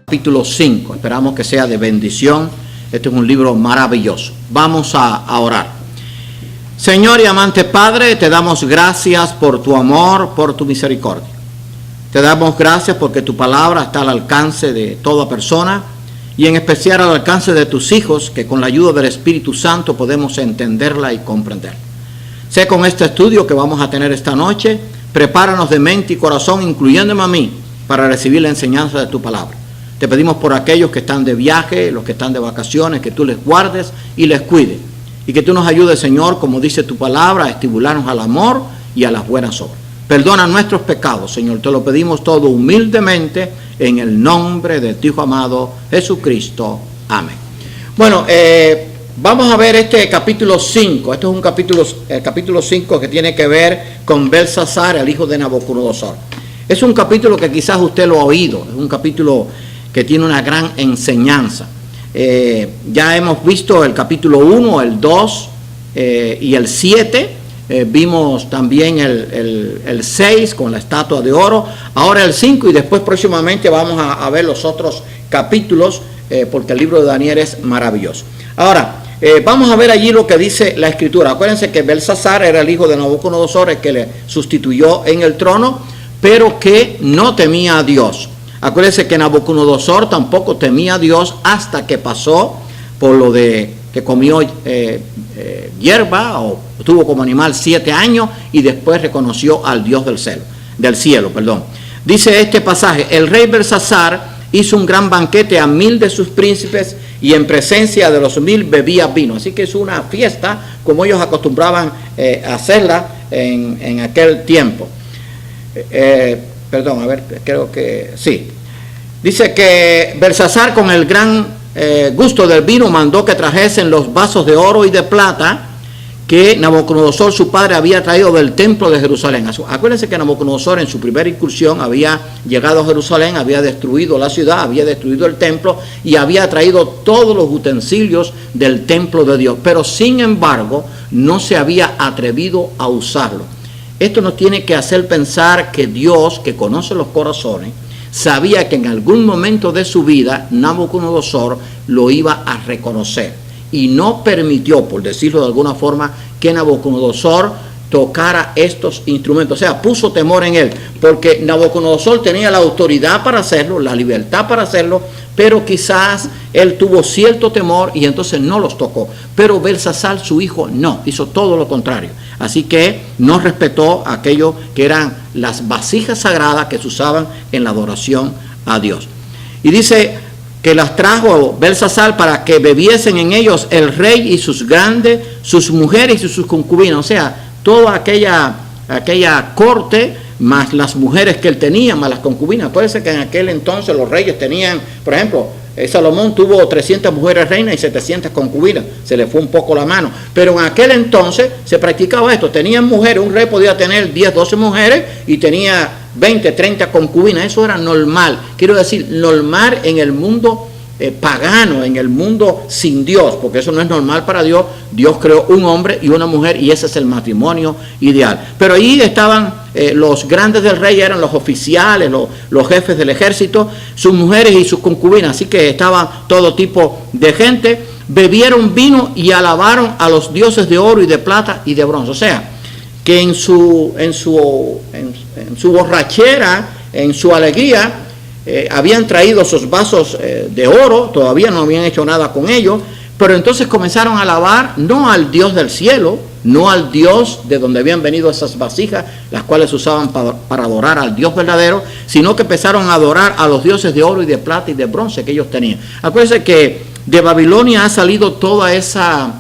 Capítulo 5, esperamos que sea de bendición. Este es un libro maravilloso. Vamos a orar. Señor y amante Padre, te damos gracias por tu amor, por tu misericordia. Te damos gracias porque tu palabra está al alcance de toda persona y en especial al alcance de tus hijos, que con la ayuda del Espíritu Santo podemos entenderla y comprenderla. Sé con este estudio que vamos a tener esta noche, prepáranos de mente y corazón, incluyéndome a mí, para recibir la enseñanza de tu palabra. Te pedimos por aquellos que están de viaje, los que están de vacaciones, que tú les guardes y les cuides. Y que tú nos ayudes, Señor, como dice tu palabra, a estimularnos al amor y a las buenas obras. Perdona nuestros pecados, Señor. Te lo pedimos todo humildemente en el nombre de tu Hijo amado Jesucristo. Amén. Bueno, vamos a ver este capítulo 5. Este es un capítulo 5 que tiene que ver con Belsasar, el hijo de Nabucodonosor. Es un capítulo que quizás usted lo ha oído. Es un capítulo que tiene una gran enseñanza. Ya hemos visto el capítulo 1, el 2 y el 7. Vimos también el 6 con la estatua de oro. Ahora el 5 y después próximamente vamos a ver los otros capítulos porque el libro de Daniel es maravilloso. Ahora, vamos a ver allí lo que dice la Escritura. Acuérdense que Belsasar era el hijo de Nabucodonosor, el que le sustituyó en el trono, pero que no temía a Dios. Acuérdense que Nabucodonosor tampoco temía a Dios hasta que pasó por lo de que comió hierba o tuvo como animal 7 años y después reconoció al Dios del cielo. Dice este pasaje: el rey Belsasar hizo un gran banquete a 1000 de sus príncipes y en presencia de los 1000 bebía vino. Así que es una fiesta como ellos acostumbraban a hacerla en aquel tiempo. Creo que sí. Dice que Belsasar, con el gran gusto del vino, mandó que trajesen los vasos de oro y de plata que Nabucodonosor su padre había traído del templo de Jerusalén. Acuérdense que Nabucodonosor en su primera incursión había llegado a Jerusalén, había destruido la ciudad, había destruido el templo y había traído todos los utensilios del templo de Dios, pero sin embargo no se había atrevido a usarlo. Esto nos tiene que hacer pensar que Dios, que conoce los corazones, sabía que en algún momento de su vida Nabucodonosor lo iba a reconocer y no permitió, por decirlo de alguna forma, que Nabucodonosor tocara estos instrumentos. O sea, puso temor en él, porque Nabucodonosor tenía la autoridad para hacerlo, la libertad para hacerlo, pero quizás él tuvo cierto temor y entonces no los tocó. Pero Belsasar, su hijo, no, hizo todo lo contrario. Así que no respetó aquello que eran las vasijas sagradas que se usaban en la adoración a Dios. Y dice que las trajo Belsasar para que bebiesen en ellos el rey y sus grandes, sus mujeres y sus concubinas. O sea, toda aquella corte, más las mujeres que él tenía, más las concubinas. Acuérdense que en aquel entonces los reyes tenían, por ejemplo, Salomón tuvo 300 mujeres reinas y 700 concubinas. Se le fue un poco la mano. Pero en aquel entonces se practicaba esto. Tenían mujeres, un rey podía tener 10, 12 mujeres y tenía 20, 30 concubinas. Eso era normal. Quiero decir, normal en el mundo pagano, en el mundo sin Dios, porque eso no es normal para Dios. Dios creó un hombre y una mujer y ese es el matrimonio ideal. Pero ahí estaban los grandes del rey, eran los oficiales, los jefes del ejército, sus mujeres y sus concubinas. Así que estaba todo tipo de gente. Bebieron vino y alabaron a los dioses de oro y de plata y de bronce. O sea, que en su borrachera, en su alegría, habían traído esos vasos de oro, todavía no habían hecho nada con ellos, pero entonces comenzaron a alabar no al Dios del cielo, no al Dios de donde habían venido esas vasijas, las cuales usaban para adorar al Dios verdadero, sino que empezaron a adorar a los dioses de oro y de plata y de bronce que ellos tenían. Acuérdense que de Babilonia ha salido toda esas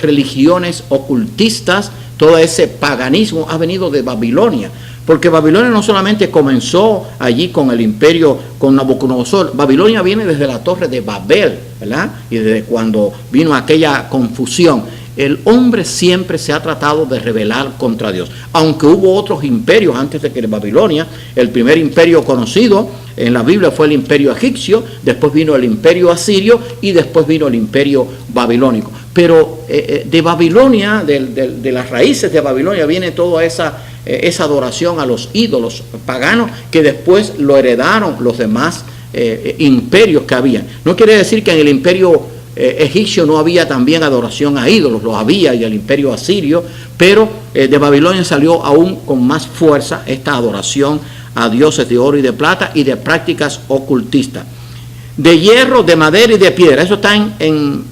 religiones ocultistas, todo ese paganismo ha venido de Babilonia. Porque Babilonia no solamente comenzó allí con el imperio, con Nabucodonosor. Babilonia viene desde la torre de Babel, ¿verdad? Y desde cuando vino aquella confusión. El hombre siempre se ha tratado de rebelar contra Dios. Aunque hubo otros imperios antes de que Babilonia, el primer imperio conocido en la Biblia fue el imperio egipcio, después vino el imperio asirio y después vino el imperio babilónico. Pero de Babilonia, de las raíces de Babilonia, viene toda esa adoración a los ídolos paganos que después lo heredaron los demás imperios que había. No quiere decir que en el imperio egipcio no había también adoración a ídolos, lo había, y el imperio asirio, pero de Babilonia salió aún con más fuerza esta adoración a dioses de oro y de plata y de prácticas ocultistas. De hierro, de madera y de piedra. Eso está en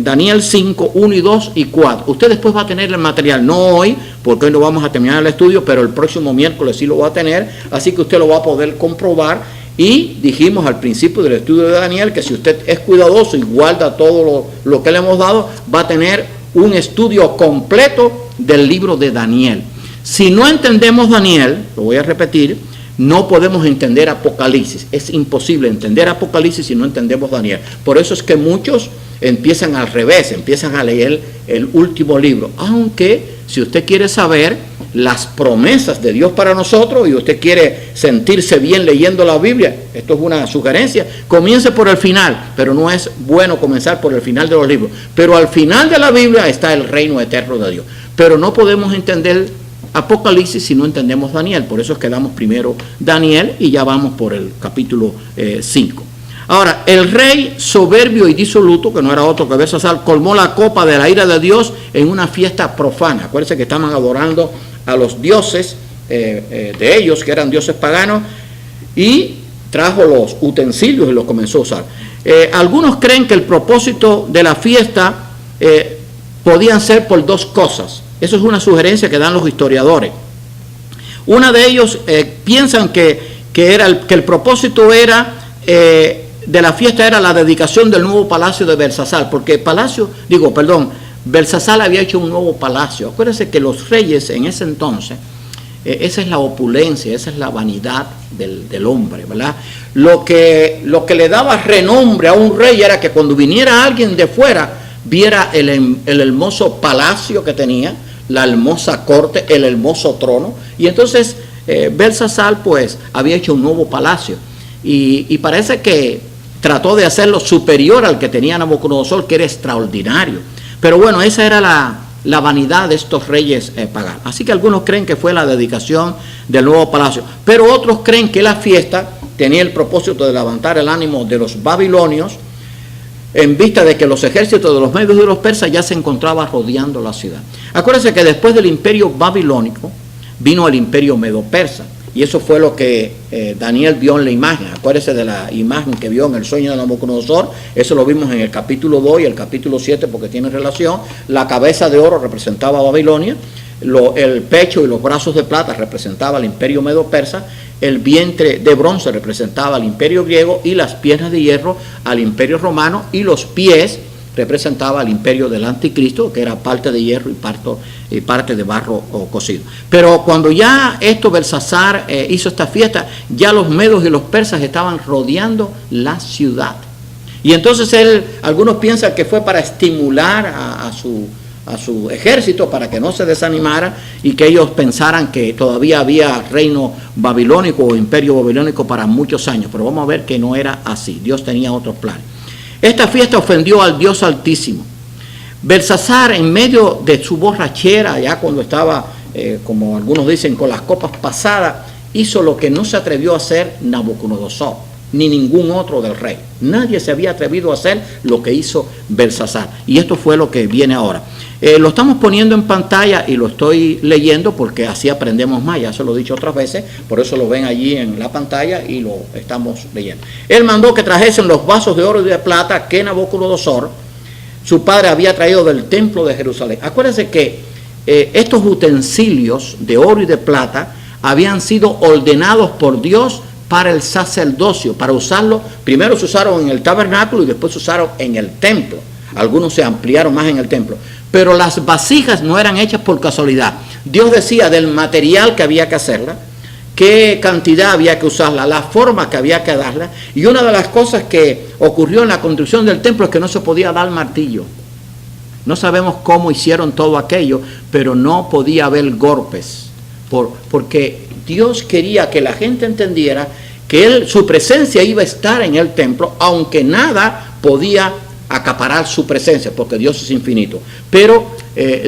Daniel 5, 1 y 2 y 4. Usted después va a tener el material, no hoy, porque hoy no vamos a terminar el estudio, pero el próximo miércoles sí lo va a tener, así que usted lo va a poder comprobar. Y dijimos al principio del estudio de Daniel que si usted es cuidadoso y guarda todo lo que le hemos dado, va a tener un estudio completo del libro de Daniel. Si no entendemos Daniel, lo voy a repetir, no podemos entender Apocalipsis. Es imposible entender Apocalipsis si no entendemos Daniel. Por eso es que muchos empiezan al revés, empiezan a leer el último libro. Aunque si usted quiere saber las promesas de Dios para nosotros y usted quiere sentirse bien leyendo la Biblia, esto es una sugerencia, comience por el final, pero no es bueno comenzar por el final de los libros. Pero al final de la Biblia está el reino eterno de Dios. Pero no podemos entender Apocalipsis si no entendemos Daniel. Por eso es que damos primero Daniel y ya vamos por el capítulo 5. Ahora, el rey soberbio y disoluto, que no era otro que Belsasar, colmó la copa de la ira de Dios en una fiesta profana. Acuérdense que estaban adorando a los dioses de ellos, que eran dioses paganos, y trajo los utensilios y los comenzó a usar. Algunos creen que el propósito de la fiesta podían ser por dos cosas. Eso es una sugerencia que dan los historiadores. Una de ellos piensan que el propósito era de la fiesta era la dedicación del nuevo palacio de Belsasar, porque Belsasar había hecho un nuevo palacio. Acuérdense que los reyes en ese entonces, esa es la opulencia, esa es la vanidad del hombre, ¿verdad? Lo que le daba renombre a un rey era que cuando viniera alguien de fuera, viera el hermoso palacio que tenía, la hermosa corte, el hermoso trono. Y entonces Belsasar pues había hecho un nuevo palacio y parece que trató de hacerlo superior al que tenía Nabucodonosor, que era extraordinario. Pero bueno, esa era la vanidad de estos reyes paganos. Así que algunos creen que fue la dedicación del nuevo palacio, pero otros creen que la fiesta tenía el propósito de levantar el ánimo de los babilonios en vista de que los ejércitos de los medios y de los persas ya se encontraban rodeando la ciudad. Acuérdense que después del imperio babilónico vino el imperio medo-persa, y eso fue lo que Daniel vio en la imagen. Acuérdense de la imagen que vio en el sueño de Nabucodonosor. Eso lo vimos en el capítulo 2 y el capítulo 7 porque tiene relación. La cabeza de oro representaba a Babilonia, el pecho y los brazos de plata representaba al imperio medo-persa, el vientre de bronce representaba al imperio griego y las piernas de hierro al imperio romano, y los pies representaba al imperio del anticristo, que era parte de hierro y parte de barro cocido. Pero cuando ya Belsasar hizo esta fiesta, ya los medos y los persas estaban rodeando la ciudad. Y entonces algunos piensan que fue para estimular a su ejército, para que no se desanimara y que ellos pensaran que todavía había reino babilónico o imperio babilónico para muchos años. Pero vamos a ver que no era así. Dios tenía otros planes. Esta fiesta ofendió al Dios Altísimo. Belsasar, en medio de su borrachera, ya cuando estaba, como algunos dicen, con las copas pasadas, hizo lo que no se atrevió a hacer Nabucodonosor, ni ningún otro del rey. Nadie se había atrevido a hacer lo que hizo Belsasar. Y esto fue lo que viene ahora. Lo estamos poniendo en pantalla y lo estoy leyendo porque así aprendemos más. Ya se lo he dicho otras veces, por eso lo ven allí en la pantalla y lo estamos leyendo. Él mandó que trajesen los vasos de oro y de plata que Nabucodonosor, su padre, había traído del templo de Jerusalén. Acuérdense que estos utensilios de oro y de plata habían sido ordenados por Dios para el sacerdocio, para usarlo. Primero se usaron en el tabernáculo y después se usaron en el templo. Algunos se ampliaron más en el templo. Pero las vasijas no eran hechas por casualidad. Dios decía del material que había que hacerla, qué cantidad había que usarla, la forma que había que darla. Y una de las cosas que ocurrió en la construcción del templo es que no se podía dar martillo. No sabemos cómo hicieron todo aquello, pero no podía haber golpes. Porque Dios quería que la gente entendiera que su presencia iba a estar en el templo, aunque nada podía acaparar su presencia, porque Dios es infinito. Pero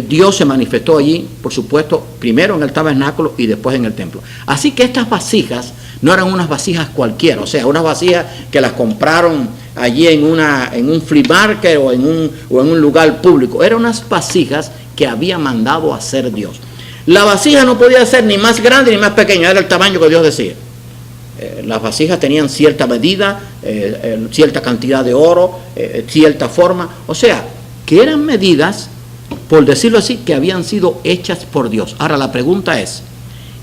Dios se manifestó allí, por supuesto, primero en el tabernáculo y después en el templo. Así que estas vasijas No eran unas vasijas cualquiera, o sea, unas vasijas que las compraron allí en un flea market o en un lugar público. Eran unas vasijas que había mandado a hacer Dios. La vasija no podía ser ni más grande ni más pequeña, era el tamaño que Dios decía. Las vasijas tenían cierta medida, cierta cantidad de oro, cierta forma, o sea, que eran medidas, por decirlo así, que habían sido hechas por Dios. Ahora la pregunta es,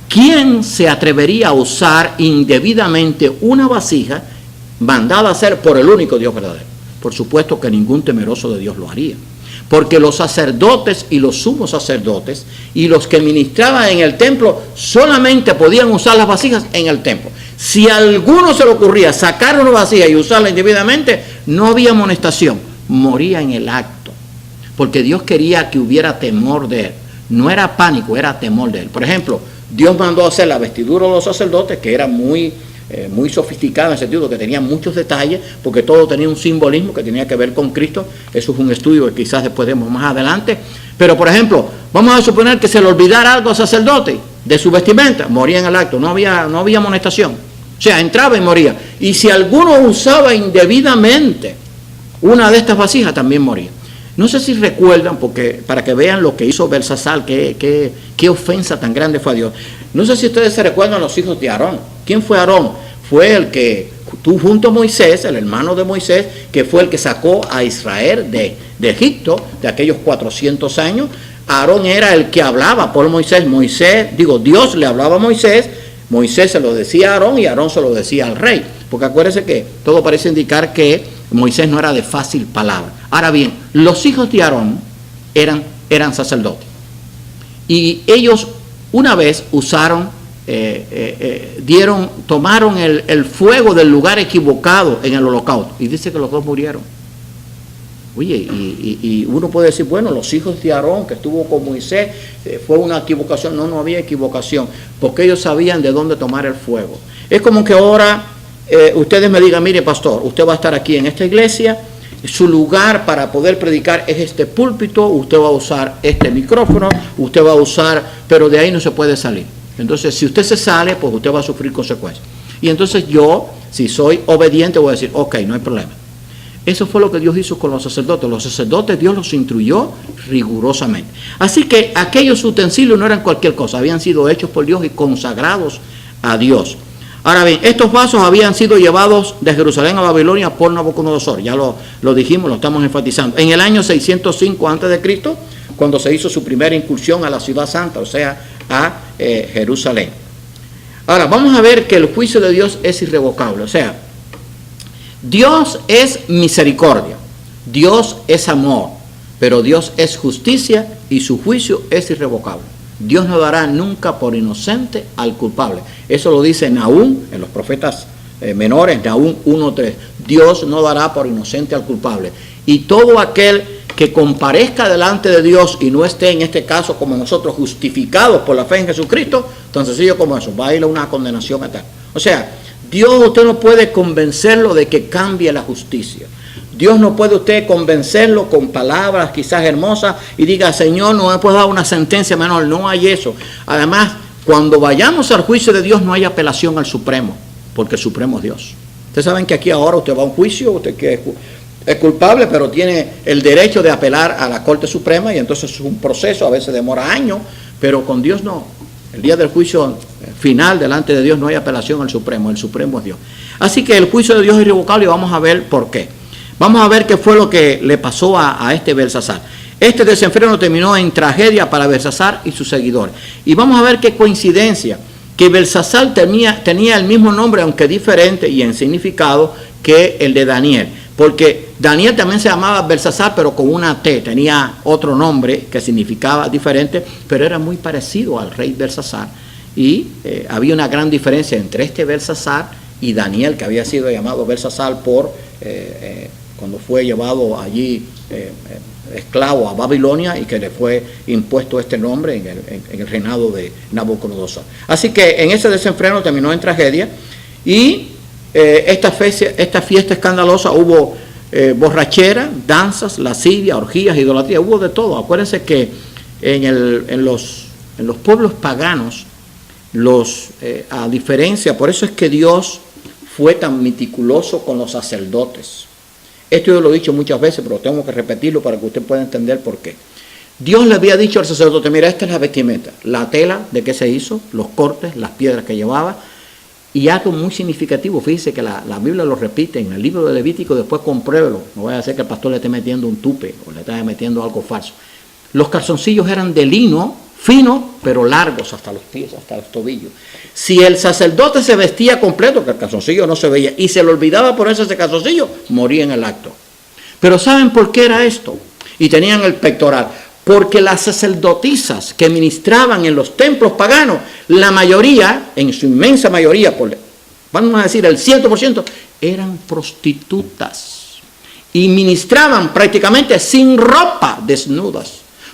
¿quién se atrevería a usar indebidamente una vasija mandada a hacer por el único Dios verdadero? Por supuesto que ningún temeroso de Dios lo haría, porque los sacerdotes y los sumos sacerdotes y los que ministraban en el templo solamente podían usar las vasijas en el templo. Si a alguno se le ocurría sacar una vasija y usarla indebidamente, no había amonestación, moría en el acto, porque Dios quería que hubiera temor de él. No era pánico, era temor de él. Por ejemplo, Dios mandó a hacer la vestidura de los sacerdotes, que era muy sofisticada en el sentido que tenía muchos detalles, porque todo tenía un simbolismo que tenía que ver con Cristo. Eso es un estudio que quizás después demos más adelante. Pero, por ejemplo, vamos a suponer que se le olvidara algo al sacerdote de su vestimenta, moría en el acto, no había amonestación. O sea, entraba y moría. Y si alguno usaba indebidamente una de estas vasijas, también moría. No sé si recuerdan, porque para que vean lo que hizo Belsasar, qué ofensa tan grande fue a Dios. No sé si ustedes se recuerdan los hijos de Aarón. ¿Quién fue Aarón? Fue el que tú junto a Moisés, el hermano de Moisés, que fue el que sacó a Israel de Egipto, de aquellos 400 años. Aarón era el que hablaba por Moisés. Dios le hablaba a Moisés, Moisés se lo decía a Aarón y Aarón se lo decía al rey. Porque acuérdense que todo parece indicar que Moisés no era de fácil palabra. Ahora bien, los hijos de Aarón eran sacerdotes. Y ellos una vez usaron, tomaron el fuego del lugar equivocado en el holocausto. Y dice que los dos murieron. Oye, y uno puede decir, bueno, los hijos de Aarón que estuvo con Moisés, fue una equivocación. No había equivocación, porque ellos sabían de dónde tomar el fuego. Es como que ahora ustedes me digan, mire pastor, usted va a estar aquí en esta iglesia, su lugar para poder predicar es este púlpito, usted va a usar este micrófono, usted va a usar, pero de ahí no se puede salir. Entonces, si usted se sale, pues usted va a sufrir consecuencias. Y entonces yo, si soy obediente, voy a decir, ok, no hay problema. Eso fue lo que Dios hizo con los sacerdotes. Los sacerdotes Dios los instruyó rigurosamente. Así que aquellos utensilios no eran cualquier cosa, habían sido hechos por Dios y consagrados a Dios. Ahora bien, estos vasos habían sido llevados de Jerusalén a Babilonia por Nabucodonosor. Ya lo dijimos, lo estamos enfatizando. En el año 605 a.C., cuando se hizo su primera incursión a la ciudad santa, o sea, a Jerusalén. Ahora, vamos a ver que el juicio de Dios es irrevocable. O sea, Dios es misericordia, Dios es amor, pero Dios es justicia y su juicio es irrevocable. Dios no dará nunca por inocente al culpable. Eso lo dice Nahum en los profetas menores, Nahum 1:3. Dios no dará por inocente al culpable. Y todo aquel que comparezca delante de Dios y no esté en este caso como nosotros justificados por la fe en Jesucristo, tan sencillo como eso, va a ir a una condenación eterna. O sea, Dios usted no puede convencerlo de que cambie la justicia. Dios no puede usted convencerlo con palabras quizás hermosas y diga, Señor, no me puedo dar una sentencia menor. No hay eso. Además, cuando vayamos al juicio de Dios no hay apelación al Supremo, porque el Supremo es Dios. Ustedes saben que aquí ahora usted va a un juicio, usted que es culpable, pero tiene el derecho de apelar a la Corte Suprema y entonces es un proceso, a veces demora años, pero con Dios no. El día del juicio final delante de Dios no hay apelación al Supremo, el Supremo es Dios. Así que el juicio de Dios es irrevocable y vamos a ver por qué. Vamos a ver qué fue lo que le pasó a este Belsasar. Este desenfreno terminó en tragedia para Belsasar y sus seguidores. Y vamos a ver qué coincidencia, que Belsasar tenía el mismo nombre, aunque diferente y en significado, que el de Daniel. Porque Daniel también se llamaba Belsasar, pero con una T, tenía otro nombre que significaba diferente, pero era muy parecido al rey Belsasar. Y había una gran diferencia entre este Belsasar y Daniel, que había sido llamado Belsasar cuando fue llevado allí esclavo a Babilonia y que le fue impuesto este nombre en el reinado de Nabucodonosor. Así que en ese desenfreno terminó en tragedia y esta fiesta escandalosa hubo borrachera, danzas, lascivia, orgías, idolatría, hubo de todo. Acuérdense que en los pueblos paganos a diferencia, por eso es que Dios fue tan meticuloso con los sacerdotes. Esto yo lo he dicho muchas veces, pero tengo que repetirlo para que usted pueda entender por qué. Dios le había dicho al sacerdote, mira, esta es la vestimenta, la tela de qué se hizo, los cortes, las piedras que llevaba, y algo muy significativo, fíjese que la Biblia lo repite en el libro de Levítico, después compruébelo, no vaya a ser que el pastor le esté metiendo un tupe o le esté metiendo algo falso. Los calzoncillos eran de lino, fino, pero largos hasta los pies, hasta los tobillos. Si el sacerdote se vestía completo, que el calzoncillo no se veía, y se le olvidaba ponerse ese calzoncillo, moría en el acto. Pero ¿saben por qué era esto? Y tenían el pectoral. Porque las sacerdotisas que ministraban en los templos paganos, la mayoría, en su inmensa mayoría, vamos a decir el 100%, eran prostitutas. Y ministraban prácticamente sin ropa, desnudas.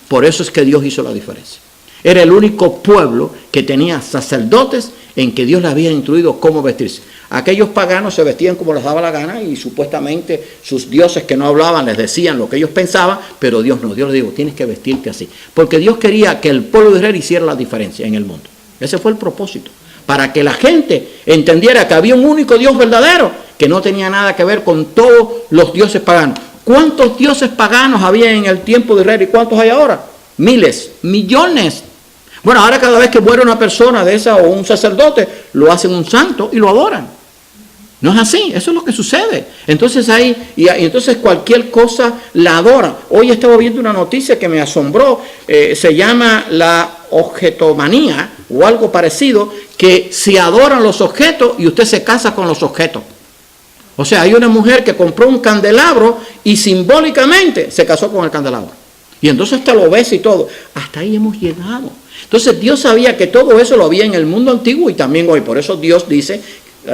Por eso es que Dios hizo la diferencia. Era el único pueblo que tenía sacerdotes en que Dios les había instruido cómo vestirse. Aquellos paganos se vestían como les daba la gana y supuestamente sus dioses que no hablaban les decían lo que ellos pensaban, pero Dios no. Dios les dijo, tienes que vestirte así. Porque Dios quería que el pueblo de Israel hiciera la diferencia en el mundo. Ese fue el propósito. Para que la gente entendiera que había un único Dios verdadero que no tenía nada que ver con todos los dioses paganos. ¿Cuántos dioses paganos había en el tiempo de Israel y cuántos hay ahora? Miles, millones. Bueno, ahora cada vez que muere una persona de esa o un sacerdote, lo hacen un santo y lo adoran. No es así, eso es lo que sucede. Entonces entonces cualquier cosa la adoran. Hoy estaba viendo una noticia que me asombró, se llama la objetomanía o algo parecido, que se adoran los objetos y usted se casa con los objetos. O sea, hay una mujer que compró un candelabro y simbólicamente se casó con el candelabro. Y entonces hasta lo ves y todo. Hasta ahí hemos llegado. Entonces Dios sabía que todo eso lo había en el mundo antiguo y también hoy. Por eso Dios dice,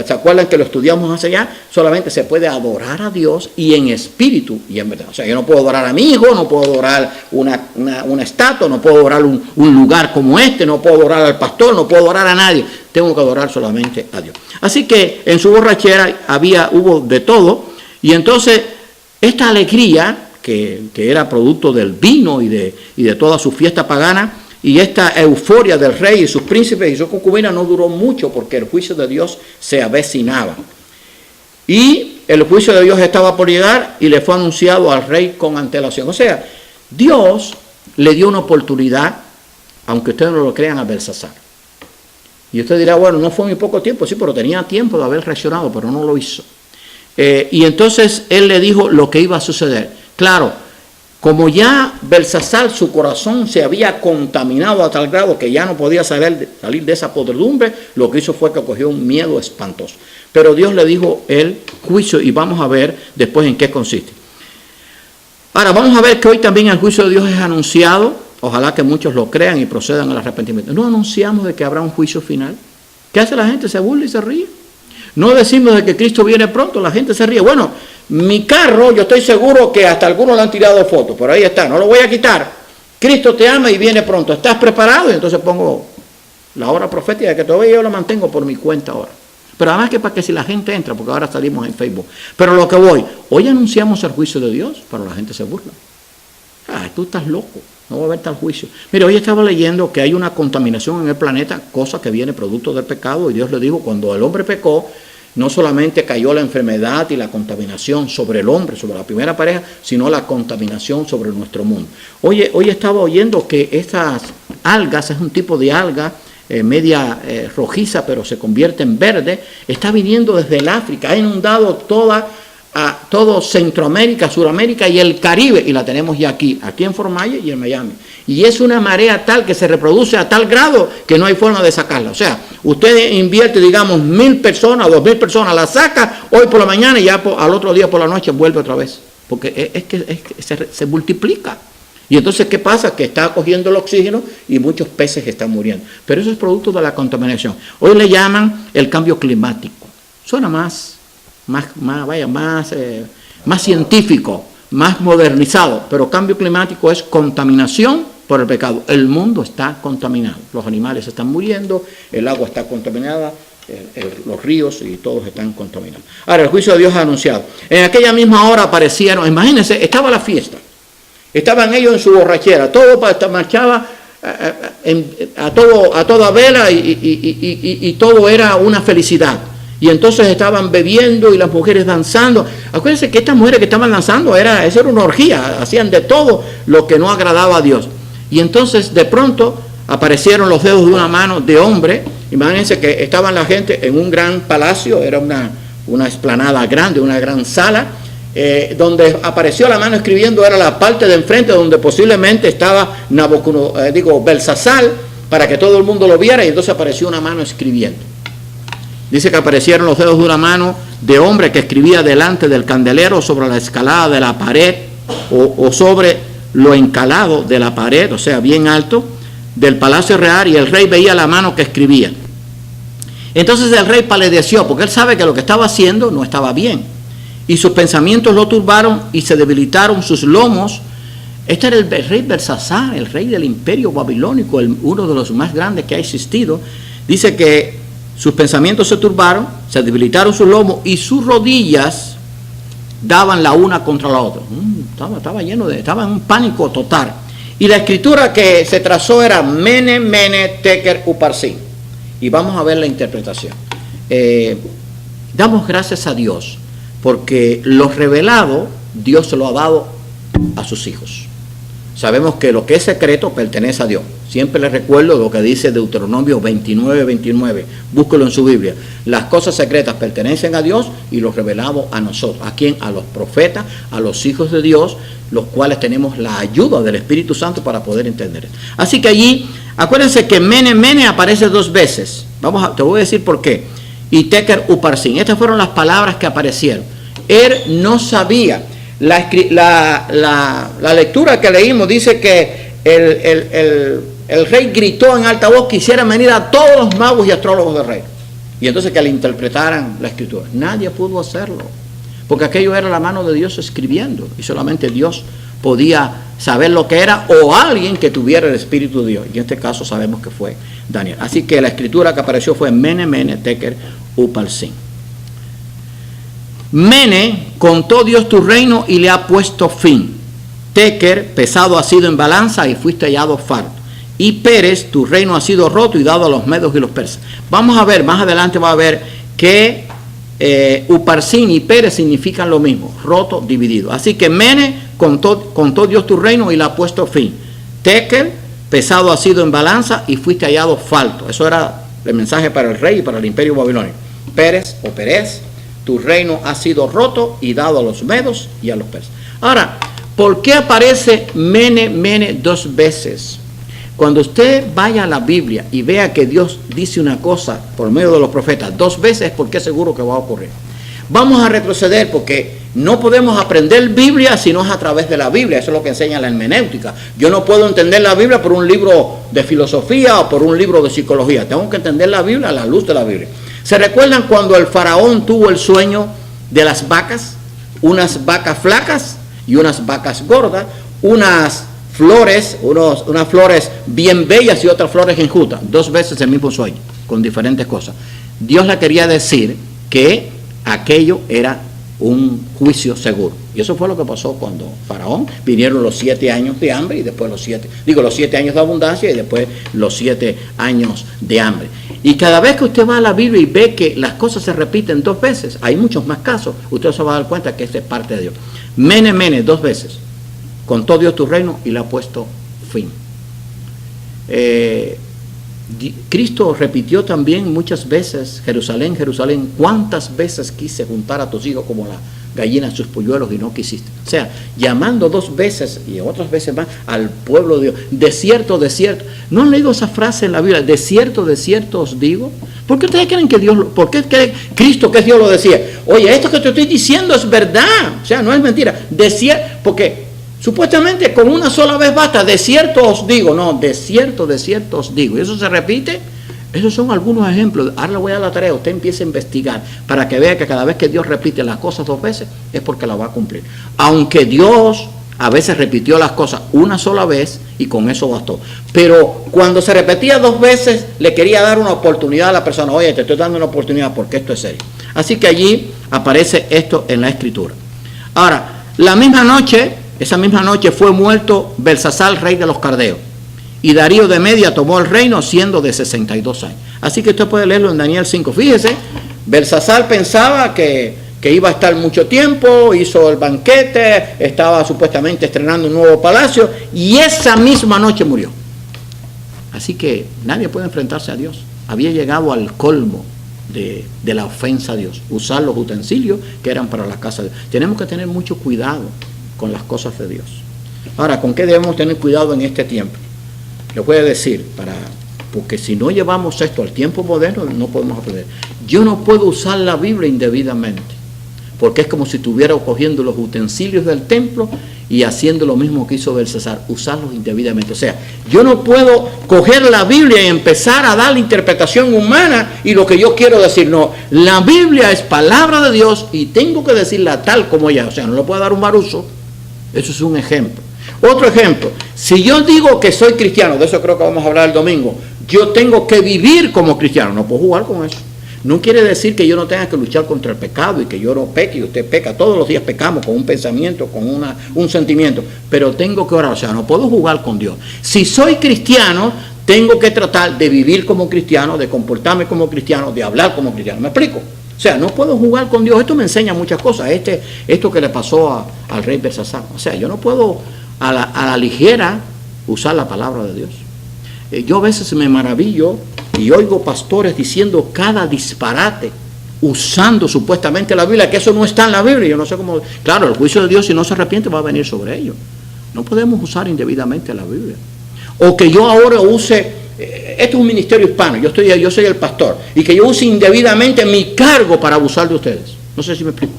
¿se acuerdan que lo estudiamos hace ya? Solamente se puede adorar a Dios y en espíritu y en verdad. O sea, yo no puedo adorar a mi hijo, no puedo adorar una estatua, no puedo adorar un lugar como este, no puedo adorar al pastor, no puedo adorar a nadie. Tengo que adorar solamente a Dios. Así que en su borrachera hubo de todo. Y entonces esta alegría que era producto del vino y de toda su fiesta pagana, y esta euforia del rey y sus príncipes y sus concubinas no duró mucho porque el juicio de Dios se avecinaba. Y el juicio de Dios estaba por llegar y le fue anunciado al rey con antelación. O sea, Dios le dio una oportunidad, aunque ustedes no lo crean, a Belsasar. Y usted dirá, bueno, no fue muy poco tiempo, sí, pero tenía tiempo de haber reaccionado, pero no lo hizo. Y entonces él le dijo lo que iba a suceder. Claro, como ya Belsasar, su corazón se había contaminado a tal grado que ya no podía salir de esa podredumbre, lo que hizo fue que cogió un miedo espantoso. Pero Dios le dijo el juicio y vamos a ver después en qué consiste. Ahora, vamos a ver que hoy también el juicio de Dios es anunciado. Ojalá que muchos lo crean y procedan al arrepentimiento. No anunciamos de que habrá un juicio final. ¿Qué hace la gente? Se burla y se ríe. No decimos de que Cristo viene pronto, la gente se ríe. Bueno, mi carro, yo estoy seguro que hasta algunos le han tirado fotos, pero ahí está, no lo voy a quitar. Cristo te ama y viene pronto. ¿Estás preparado? Y entonces pongo la hora profética que todavía yo la mantengo por mi cuenta ahora. Pero además que para que si la gente entra, porque ahora salimos en Facebook. Pero lo que voy, hoy anunciamos el juicio de Dios, pero la gente se burla. Ay, tú estás loco, no va a haber tal juicio. Mire, hoy estaba leyendo que hay una contaminación en el planeta, cosa que viene producto del pecado, y Dios le dijo, cuando el hombre pecó, no solamente cayó la enfermedad y la contaminación sobre el hombre, sobre la primera pareja, sino la contaminación sobre nuestro mundo. Hoy estaba oyendo que estas algas, es un tipo de alga media rojiza, pero se convierte en verde, está viniendo desde el África, ha inundado todo Centroamérica, Suramérica y el Caribe, y la tenemos ya aquí en Fort Myers y en Miami. Y es una marea tal que se reproduce a tal grado que no hay forma de sacarla. O sea, usted invierte, digamos, 1,000 personas, 2,000 personas, la saca hoy por la mañana y ya al otro día por la noche vuelve otra vez. Porque es que se multiplica. Y entonces, ¿qué pasa? Que está cogiendo el oxígeno y muchos peces están muriendo. Pero eso es producto de la contaminación. Hoy le llaman el cambio climático. Suena más científico, más modernizado, pero cambio climático es contaminación por el pecado. El mundo está contaminado, los animales están muriendo, el agua está contaminada, los ríos y todos están contaminados. Ahora, el juicio de Dios es anunciado. En aquella misma hora aparecieron, imagínense, estaba la fiesta, estaban ellos en su borrachera, todo marchaba a toda vela y todo era una felicidad. Y entonces estaban bebiendo y las mujeres danzando. Acuérdense que estas mujeres que estaban danzando, eso era una orgía, hacían de todo lo que no agradaba a Dios. Y entonces de pronto aparecieron los dedos de una mano de hombre. Imagínense que estaban la gente en un gran palacio, era una explanada grande, una gran sala, donde apareció la mano escribiendo, era la parte de enfrente donde posiblemente estaba Belsasar, para que todo el mundo lo viera, y entonces apareció una mano escribiendo. Dice que aparecieron los dedos de una mano de hombre que escribía delante del candelero sobre la escalada de la pared o sobre lo encalado de la pared, o sea, bien alto, del palacio real, y el rey veía la mano que escribía. Entonces el rey palideció, porque él sabe que lo que estaba haciendo no estaba bien, y sus pensamientos lo turbaron y se debilitaron sus lomos. Este era el rey Belsasar, el rey del imperio babilónico, uno de los más grandes que ha existido. Dice que sus pensamientos se turbaron, se debilitaron sus lomos y sus rodillas daban la una contra la otra. Estaba en un pánico total. Y la escritura que se trazó era Mene, Mene, Tekel, Upharsin. Y vamos a ver la interpretación. Damos gracias a Dios porque lo revelado Dios se lo ha dado a sus hijos. Sabemos que lo que es secreto pertenece a Dios. Siempre les recuerdo lo que dice Deuteronomio 29:29. Búsquelo en su Biblia. Las cosas secretas pertenecen a Dios y lo revelado a nosotros. ¿A quién? A los profetas, a los hijos de Dios, los cuales tenemos la ayuda del Espíritu Santo para poder entender. Así que allí, acuérdense que Mene, Mene aparece 2 veces. Te voy a decir por qué. Y Tekel, Upharsin. Estas fueron las palabras que aparecieron. Él no sabía. La lectura que leímos dice que el rey gritó en alta voz que hicieran venir a todos los magos y astrólogos del rey. Y entonces que le interpretaran la escritura. Nadie pudo hacerlo, porque aquello era la mano de Dios escribiendo, y solamente Dios podía saber lo que era, o alguien que tuviera el Espíritu de Dios. Y en este caso sabemos que fue Daniel. Así que la escritura que apareció fue Mene, Mene, Tekel, Upharsin. Mene, contó Dios tu reino y le ha puesto fin. Tekel, pesado ha sido en balanza y fuiste hallado farto. Y Pérez, tu reino ha sido roto y dado a los medos y los persas. Vamos a ver, más adelante va a ver que Upharsin y Pérez significan lo mismo, roto, dividido. Así que Mene, contó Dios tu reino y le ha puesto fin. Tekel, pesado ha sido en balanza y fuiste hallado falto. Eso era el mensaje para el rey y para el imperio babilónico. Pérez o Pérez, tu reino ha sido roto y dado a los medos y a los persas. Ahora, ¿por qué aparece Mene, Mene 2 veces? Cuando usted vaya a la Biblia y vea que Dios dice una cosa por medio de los profetas 2 veces, porque es seguro que va a ocurrir. Vamos a retroceder porque no podemos aprender Biblia si no es a través de la Biblia. Eso es lo que enseña la hermenéutica. Yo no puedo entender la Biblia por un libro de filosofía o por un libro de psicología. Tengo que entender la Biblia a la luz de la Biblia. ¿Se recuerdan cuando el faraón tuvo el sueño de las vacas? Unas vacas flacas y unas vacas gordas, unas flores bien bellas y otras flores enjutas. 2 veces el mismo sueño, con diferentes cosas. Dios le quería decir que aquello era un juicio seguro. Y eso fue lo que pasó cuando Faraón vinieron los 7 años de hambre y después los 7 años de abundancia y después los 7 años de hambre. Y cada vez que usted va a la Biblia y ve que las cosas se repiten 2 veces, hay muchos más casos, usted se va a dar cuenta que esta es parte de Dios. Mene, Mene, 2 veces. Contó Dios tu reino y le ha puesto fin. Cristo repitió también muchas veces, Jerusalén, Jerusalén, ¿cuántas veces quise juntar a tus hijos como la gallina a sus polluelos y no quisiste? O sea, llamando 2 veces y otras veces más al pueblo de Dios. Desierto, desierto. ¿No han leído esa frase en la Biblia? Desierto, desierto os digo. ¿Por qué ustedes creen que Dios, por qué cree Cristo que Dios lo decía? Oye, esto que te estoy diciendo es verdad. O sea, no es mentira. Desierto, porque supuestamente con una sola vez basta. Desierto os digo. No, desierto, desierto os digo. Y eso se repite. Esos son algunos ejemplos. Ahora le voy a dar la tarea. Usted empiece a investigar para que vea que cada vez que Dios repite las cosas 2 veces es porque la va a cumplir. Aunque Dios a veces repitió las cosas una sola vez y con eso bastó. Pero cuando se repetía 2 veces le quería dar una oportunidad a la persona. Oye, te estoy dando una oportunidad porque esto es serio. Así que allí aparece esto en la Escritura. Ahora, esa misma noche fue muerto Belsasar, rey de los Caldeos. y Darío de Media tomó el reino siendo de 62 años. Así que usted puede leerlo en Daniel 5. Fíjese, Belsasar pensaba que iba a estar mucho tiempo, hizo el banquete, estaba supuestamente estrenando un nuevo palacio y esa misma noche murió. Así que nadie puede enfrentarse a Dios. Había llegado al colmo de la ofensa a Dios, usar los utensilios que eran para la casa de Dios. Tenemos que tener mucho cuidado con las cosas de Dios. Ahora, ¿con qué debemos tener cuidado en este tiempo? Les voy a decir, porque si no llevamos esto al tiempo moderno, no podemos aprender. Yo no puedo usar la Biblia indebidamente, porque es como si estuviera cogiendo los utensilios del templo y haciendo lo mismo que hizo Belsasar, usarlos indebidamente. O sea, yo no puedo coger la Biblia y empezar a dar la interpretación humana y lo que yo quiero decir. No, la Biblia es palabra de Dios y tengo que decirla tal como ella. O sea, no le puedo dar un mal uso. Eso es un ejemplo. Otro ejemplo, si yo digo que soy cristiano, de eso creo que vamos a hablar el domingo, yo tengo que vivir como cristiano, no puedo jugar con eso. No quiere decir que yo no tenga que luchar contra el pecado y que yo no peque y usted peca. Todos los días pecamos con un pensamiento, con un sentimiento. Pero tengo que orar, o sea, no puedo jugar con Dios. Si soy cristiano, tengo que tratar de vivir como cristiano, de comportarme como cristiano, de hablar como cristiano. ¿Me explico? O sea, no puedo jugar con Dios. Esto me enseña muchas cosas. Esto que le pasó al rey Belsasar. O sea, yo no puedo a la ligera usar la palabra de Dios. Yo a veces me maravillo y oigo pastores diciendo cada disparate, usando supuestamente la Biblia, que eso no está en la Biblia. Yo no sé cómo. Claro, el juicio de Dios, si no se arrepiente, va a venir sobre ellos. No podemos usar indebidamente la Biblia. O que yo ahora use, esto es un ministerio hispano, yo soy el pastor, y que yo use indebidamente mi cargo para abusar de ustedes. No sé si me explico.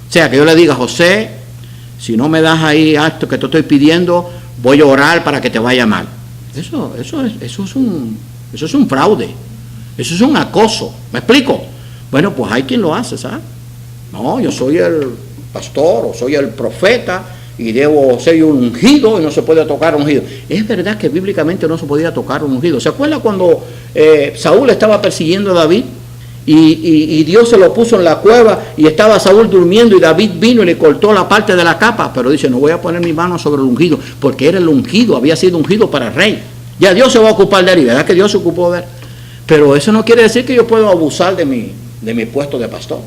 O sea, que yo le diga, José, si no me das ahí esto que te estoy pidiendo, voy a orar para que te vaya mal. Eso es un fraude, eso es un acoso. ¿Me explico? Bueno, pues hay quien lo hace, ¿sabes? No, yo soy el pastor o soy el profeta y debo ser un ungido y no se puede tocar ungido. Es verdad que bíblicamente no se podía tocar un ungido. ¿Se acuerda cuando Saúl estaba persiguiendo a David y Dios se lo puso en la cueva y estaba Saúl durmiendo y David vino y le cortó la parte de la capa? Pero dice, no voy a poner mi mano sobre el ungido, porque era el ungido, había sido ungido para el rey. Ya Dios se va a ocupar de él, y verdad que Dios se ocupó de él. Pero eso no quiere decir que yo puedo abusar de mi puesto de pastor.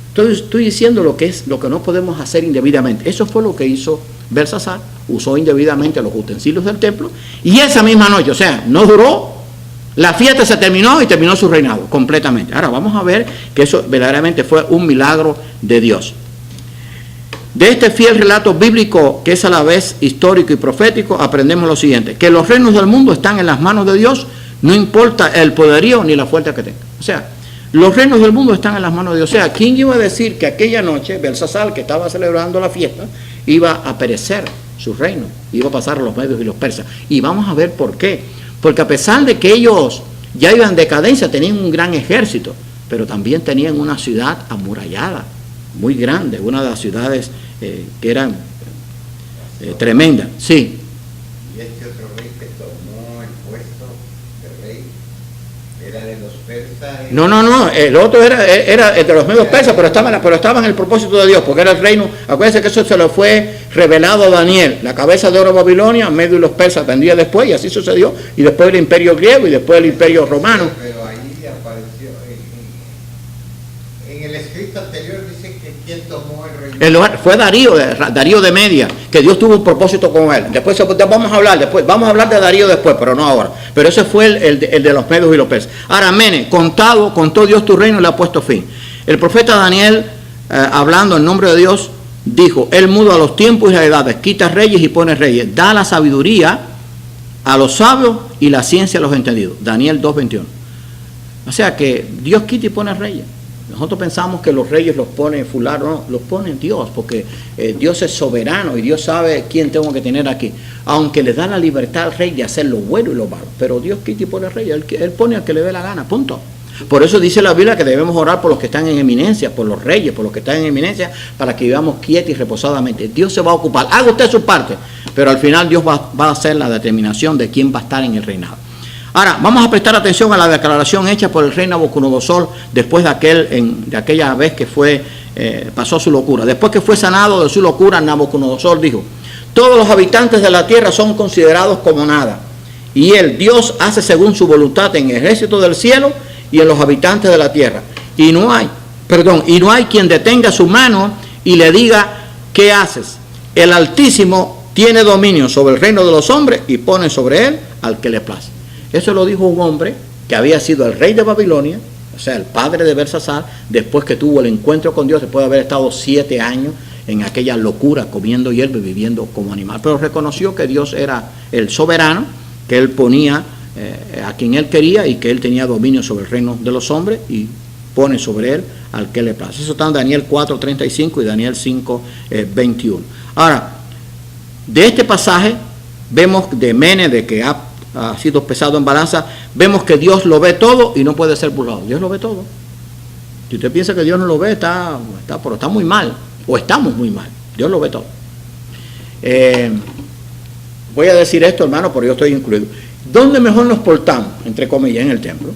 Entonces estoy diciendo lo que no podemos hacer indebidamente. Eso fue lo que hizo Belsasar, usó indebidamente los utensilios del templo, y esa misma noche, o sea, no duró, la fiesta se terminó y terminó su reinado completamente. Ahora vamos a ver que eso verdaderamente fue un milagro de Dios. De este fiel relato bíblico, que es a la vez histórico y profético, aprendemos lo siguiente: que los reinos del mundo están en las manos de Dios, no importa el poderío ni la fuerza que tenga. O sea, los reinos del mundo están en las manos de Dios. O sea, ¿quién iba a decir que aquella noche Belsasar, que estaba celebrando la fiesta, iba a perecer su reino? Iba a pasar a los medios y los persas. Y vamos a ver por qué. Porque a pesar de que ellos ya iban en decadencia, tenían un gran ejército, pero también tenían una ciudad amurallada, muy grande, una de las ciudades que eran tremendas. Sí. Y este otro rey que tomó el puesto de rey era de los persas. No, el otro era de los medios persas, pero estaba en el propósito de Dios, porque era el reino. Acuérdense que eso se lo fue revelado a Daniel, la cabeza de oro de Babilonia, medio y los persas vendría después, y así sucedió, y después el imperio griego y después el imperio romano. Pero ahí apareció, en el escrito anterior dice que quien tomó el reino. El lugar fue Darío de Media, que Dios tuvo un propósito con él. Después vamos a hablar de Darío después, pero no ahora. Pero ese fue el de los medios y los persas. Ahora, Mene, contó Dios tu reino y le ha puesto fin. El profeta Daniel, hablando en nombre de Dios, dijo: Él muda los tiempos y las edades, quita reyes y pone reyes, da la sabiduría a los sabios y la ciencia a los entendidos. Daniel 2:21. O sea que Dios quita y pone reyes. Nosotros pensamos que los reyes los pone fulano, no, los pone Dios, porque Dios es soberano y Dios sabe quién tengo que tener aquí. Aunque le da la libertad al rey de hacer lo bueno y lo malo, pero Dios quita y pone rey, él pone al que le dé la gana, punto. Por eso dice la Biblia que debemos orar por los que están en eminencia, por los reyes, por los que están en eminencia, para que vivamos quietos y reposadamente. Dios se va a ocupar, haga usted su parte, pero al final Dios va a hacer la determinación de quién va a estar en el reinado. Ahora, vamos a prestar atención a la declaración hecha por el rey Nabucodonosor después de aquella vez que pasó su locura. Después que fue sanado de su locura, Nabucodonosor dijo: todos los habitantes de la tierra son considerados como nada. Y él, Dios, hace según su voluntad en el ejército del cielo y en los habitantes de la tierra. Y no hay quien detenga su mano y le diga, ¿qué haces? El Altísimo tiene dominio sobre el reino de los hombres y pone sobre él al que le place. Eso lo dijo un hombre que había sido el rey de Babilonia, o sea, el padre de Belsasar, después que tuvo el encuentro con Dios, después de haber estado 7 años en aquella locura, comiendo hierba y viviendo como animal. Pero reconoció que Dios era el soberano, que él ponía a quien él quería y que él tenía dominio sobre el reino de los hombres y pone sobre él al que le place. Eso está en Daniel 4:35 y Daniel 5:21. Ahora, de este pasaje vemos de Mene, de que ha sido pesado en balanza, vemos que Dios lo ve todo y no puede ser burlado. Dios lo ve todo. Si usted piensa que Dios no lo ve, está muy mal, o estamos muy mal. Dios lo ve todo. Voy a decir esto, hermano, porque yo estoy incluido. ¿Dónde mejor nos portamos, entre comillas, en el templo?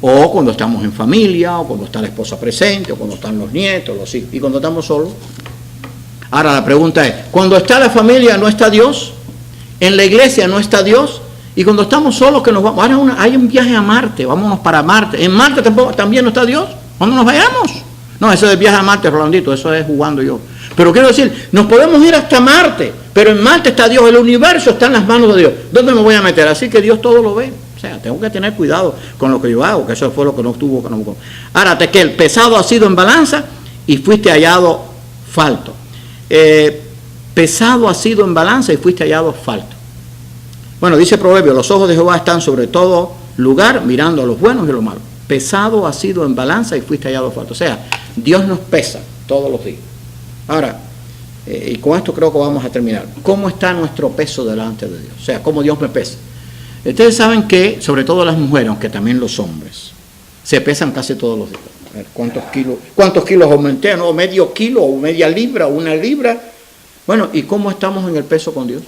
O cuando estamos en familia, o cuando está la esposa presente, o cuando están los nietos, los hijos, y cuando estamos solos. Ahora la pregunta es, cuando está la familia no está Dios, en la iglesia no está Dios, y cuando estamos solos que nos vamos, ahora hay un viaje a Marte, vámonos para Marte, en Marte también no está Dios, cuando nos vayamos. No, eso es viaje a Marte, Rolandito, eso es jugando yo. Pero quiero decir, nos podemos ir hasta Marte, pero en Marte está Dios, el universo está en las manos de Dios. ¿Dónde me voy a meter? Así que Dios todo lo ve. O sea, tengo que tener cuidado con lo que yo hago, que eso fue lo que no tuvo. Ahora, que el pesado ha sido en balanza y fuiste hallado falto. Pesado ha sido en balanza y fuiste hallado falto. Bueno, dice Proverbio, los ojos de Jehová están sobre todo lugar, mirando a los buenos y a los malos. Pesado ha sido en balanza y fuiste hallado falto. O sea, Dios nos pesa todos los días. Ahora, y con esto creo que vamos a terminar. ¿Cómo está nuestro peso delante de Dios? O sea, ¿cómo Dios me pesa? Ustedes saben que, sobre todo las mujeres, aunque también los hombres, se pesan casi todos los días. A ver, ¿cuántos kilos aumenté? ¿No? ¿Medio kilo o media libra o 1 libra? Bueno, ¿y cómo estamos en el peso con Dios?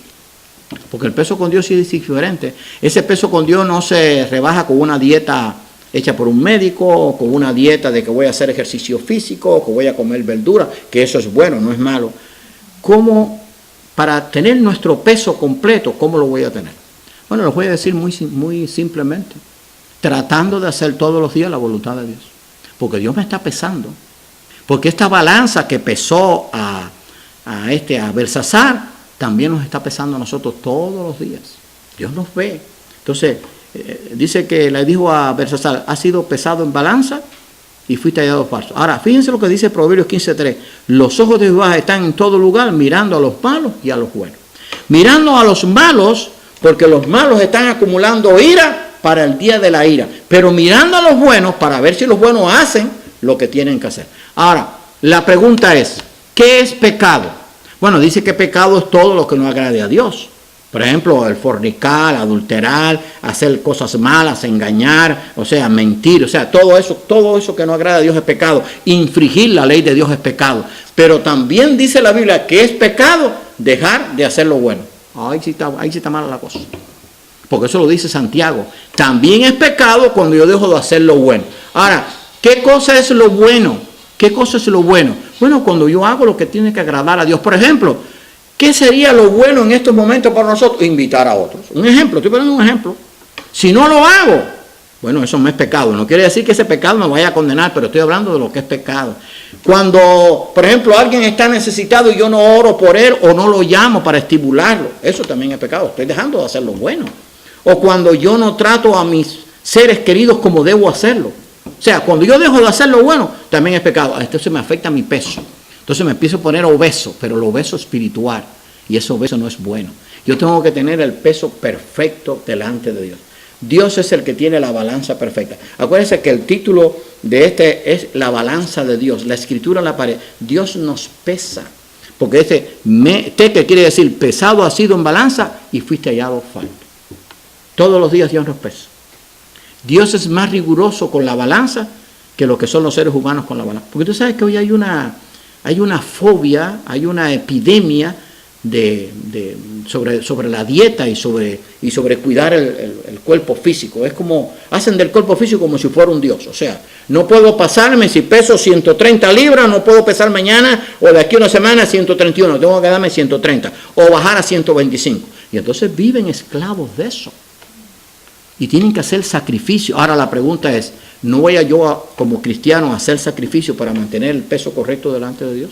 Porque el peso con Dios sí es diferente. Ese peso con Dios no se rebaja con una dieta hecha por un médico, o con una dieta de que voy a hacer ejercicio físico, o que voy a comer verdura, que eso es bueno, no es malo. ¿Cómo, para tener nuestro peso completo, cómo lo voy a tener? Bueno, lo voy a decir muy simplemente, tratando de hacer todos los días la voluntad de Dios. Porque Dios me está pesando. Porque esta balanza que pesó a Belsasar, también nos está pesando a nosotros todos los días. Dios nos ve. Entonces, dice que le dijo a Belsasar, ha sido pesado en balanza y fuiste hallado falso. Ahora, fíjense lo que dice Proverbios 15:3. Los ojos de Jehová están en todo lugar, mirando a los malos y a los buenos. Mirando a los malos, porque los malos están acumulando ira para el día de la ira. Pero mirando a los buenos, para ver si los buenos hacen lo que tienen que hacer. Ahora, la pregunta es, ¿qué es pecado? Bueno, dice que pecado es todo lo que no agrade a Dios. Por ejemplo, el fornicar, adulterar, hacer cosas malas, engañar, o sea, mentir, o sea, todo eso que no agrada a Dios es pecado. Infringir la ley de Dios es pecado. Pero también dice la Biblia que es pecado dejar de hacer lo bueno. Ahí sí está mala la cosa. Porque eso lo dice Santiago. También es pecado cuando yo dejo de hacer lo bueno. Ahora, ¿qué cosa es lo bueno? ¿Qué cosa es lo bueno? Bueno, cuando yo hago lo que tiene que agradar a Dios. Por ejemplo, ¿qué sería lo bueno en estos momentos para nosotros? Invitar a otros. Un ejemplo, estoy poniendo un ejemplo. Si no lo hago, bueno, eso no es pecado. No quiere decir que ese pecado me vaya a condenar, pero estoy hablando de lo que es pecado. Cuando, por ejemplo, alguien está necesitado y yo no oro por él o no lo llamo para estimularlo, eso también es pecado. Estoy dejando de hacer lo bueno. O cuando yo no trato a mis seres queridos como debo hacerlo. O sea, cuando yo dejo de hacer lo bueno, también es pecado. Entonces me afecta mi peso. Entonces me empiezo a poner obeso, pero el obeso espiritual. Y ese obeso no es bueno. Yo tengo que tener el peso perfecto delante de Dios. Dios es el que tiene la balanza perfecta. Acuérdense que el título de este es la balanza de Dios. La escritura en la pared. Dios nos pesa. Porque que quiere decir pesado ha sido en balanza y fuiste hallado falto. Todos los días Dios nos pesa. Dios es más riguroso con la balanza que lo que son los seres humanos con la balanza. Porque tú sabes que hoy hay una fobia, hay una epidemia sobre la dieta y sobre cuidar el cuerpo físico. Es como, hacen del cuerpo físico como si fuera un dios. O sea, no puedo pasarme, si peso 130 libras, no puedo pesar mañana o de aquí a una semana 131, tengo que darme 130 o bajar a 125. Y entonces viven esclavos de eso. y tienen que hacer sacrificio. Ahora la pregunta es, ¿no voy yo como cristiano a hacer sacrificio para mantener el peso correcto delante de Dios?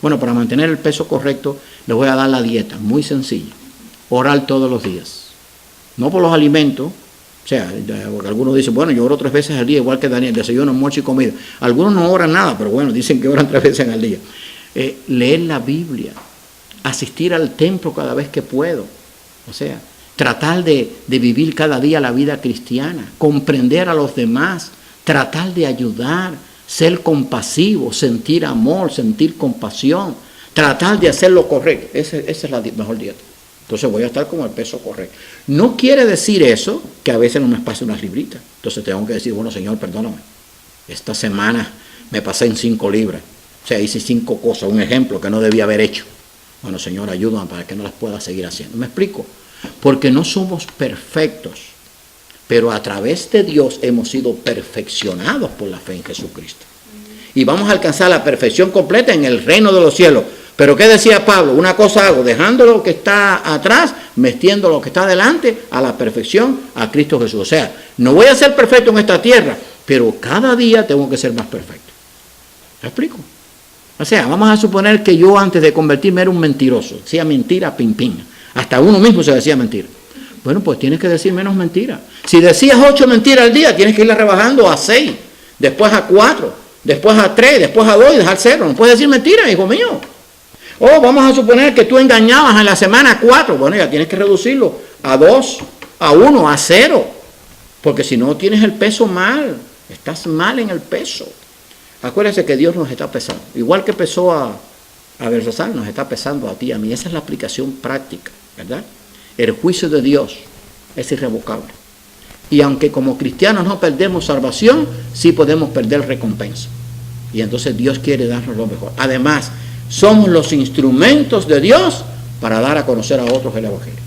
Bueno, para mantener el peso correcto les voy a dar la dieta, muy sencilla. Orar todos los días. No por los alimentos. O sea, algunos dicen, bueno, yo oro 3 veces al día, igual que Daniel, desayuno, almuerzo y comida. Algunos no oran nada, pero bueno, dicen que oran 3 veces al día. Leer la Biblia, asistir al templo cada vez que puedo. O sea, tratar de vivir cada día la vida cristiana, comprender a los demás, tratar de ayudar, ser compasivo, sentir amor, sentir compasión, tratar de hacer lo correcto. Esa es la mejor dieta. Entonces voy a estar con el peso correcto. No quiere decir eso que a veces no me pase unas libritas. Entonces tengo que decir, bueno, Señor, perdóname. Esta semana me pasé en 5 libras. O sea, hice 5 cosas, un ejemplo que no debía haber hecho. Bueno, Señor, ayúdame para que no las pueda seguir haciendo. ¿Me explico? Porque no somos perfectos, pero a través de Dios hemos sido perfeccionados por la fe en Jesucristo. Y vamos a alcanzar la perfección completa en el reino de los cielos. Pero ¿qué decía Pablo? Una cosa hago, dejando lo que está atrás, metiendo lo que está adelante a la perfección, a Cristo Jesús. O sea, no voy a ser perfecto en esta tierra, pero cada día tengo que ser más perfecto. ¿Me explico? O sea, vamos a suponer que yo antes de convertirme era un mentiroso. Decía mentira, pim, pim. Hasta uno mismo se decía mentira. Bueno, pues tienes que decir menos mentiras. Si decías 8 mentiras al día, tienes que irla rebajando a 6, después a 4, después a 3, después a 2 y dejar 0. No puedes decir mentiras, hijo mío. O vamos a suponer que tú engañabas en la semana 4. Bueno, ya tienes que reducirlo a 2, a 1, a 0. Porque si no tienes el peso mal, estás mal en el peso. Acuérdense que Dios nos está pesando. Igual que pesó a Belsasar, nos está pesando a ti y a mí. Esa es la aplicación práctica, ¿verdad? El juicio de Dios es irrevocable. Y aunque como cristianos no perdemos salvación, sí podemos perder recompensa. Y entonces Dios quiere darnos lo mejor. Además, somos los instrumentos de Dios para dar a conocer a otros el Evangelio.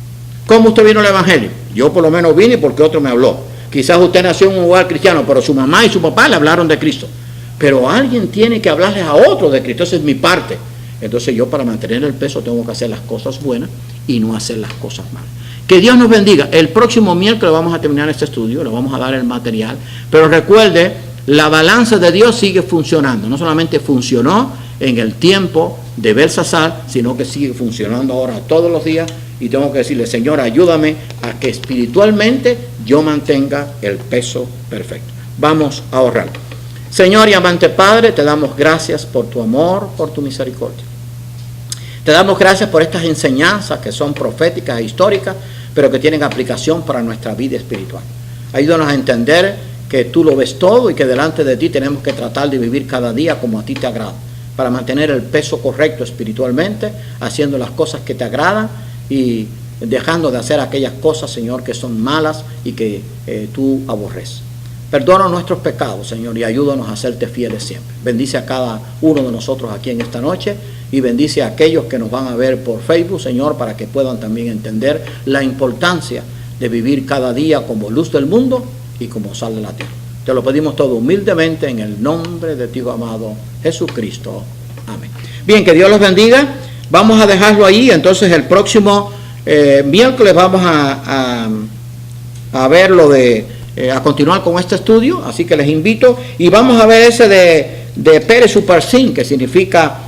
¿Cómo usted vino al Evangelio? Yo por lo menos vine porque otro me habló. Quizás usted nació en un lugar cristiano, pero su mamá y su papá le hablaron de Cristo. Pero alguien tiene que hablarles a otros de Cristo. Esa es mi parte. Entonces yo para mantener el peso tengo que hacer las cosas buenas y no hacer las cosas malas. Que Dios nos bendiga. El próximo miércoles vamos a terminar este estudio, le vamos a dar el material. Pero recuerde, la balanza de Dios sigue funcionando. No solamente funcionó en el tiempo de Belsasar, sino que sigue funcionando ahora todos los días. Y tengo que decirle, Señor, ayúdame a que espiritualmente yo mantenga el peso perfecto. Vamos a orar. Señor y amante Padre, te damos gracias por tu amor, por tu misericordia. Te damos gracias por estas enseñanzas que son proféticas e históricas, pero que tienen aplicación para nuestra vida espiritual. Ayúdanos a entender que tú lo ves todo y que delante de ti tenemos que tratar de vivir cada día como a ti te agrada, para mantener el peso correcto espiritualmente, haciendo las cosas que te agradan y dejando de hacer aquellas cosas, Señor, que son malas y que tú aborreces. Perdona nuestros pecados, Señor, y ayúdanos a serte fieles siempre. Bendice a cada uno de nosotros aquí en esta noche y bendice a aquellos que nos van a ver por Facebook, Señor, para que puedan también entender la importancia de vivir cada día como luz del mundo y como sal de la tierra. Te lo pedimos todo humildemente en el nombre de tu Hijo amado Jesucristo. Amén. Bien, que Dios los bendiga. Vamos a dejarlo ahí. Entonces el próximo miércoles vamos a ver lo de... a continuar con este estudio, así que les invito y vamos a ver ese de Pérez Uparsin, que significa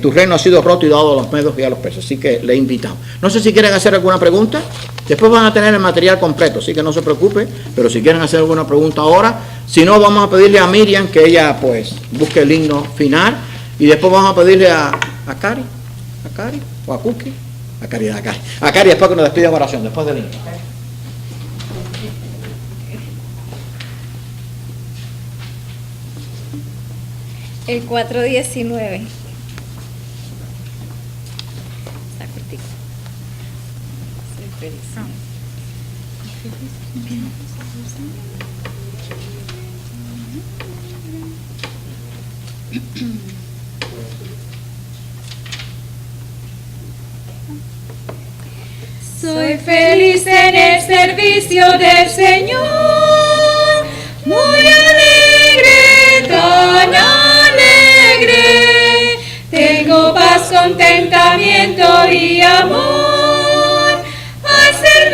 tu reino ha sido roto y dado a los medos y a los persas, así que les invitamos. No sé si quieren hacer alguna pregunta, después van a tener el material completo, así que no se preocupen, pero si quieren hacer alguna pregunta ahora, si no vamos a pedirle a Miriam que ella pues busque el himno final y después vamos a pedirle a Cari o a Cookie, a Cari después que nos despide en oración, después del himno. El 419. Está cortico. Soy feliz. Soy feliz en el servicio del Señor, muy alegre, tan alegre. Tengo paz, contentamiento y amor al servir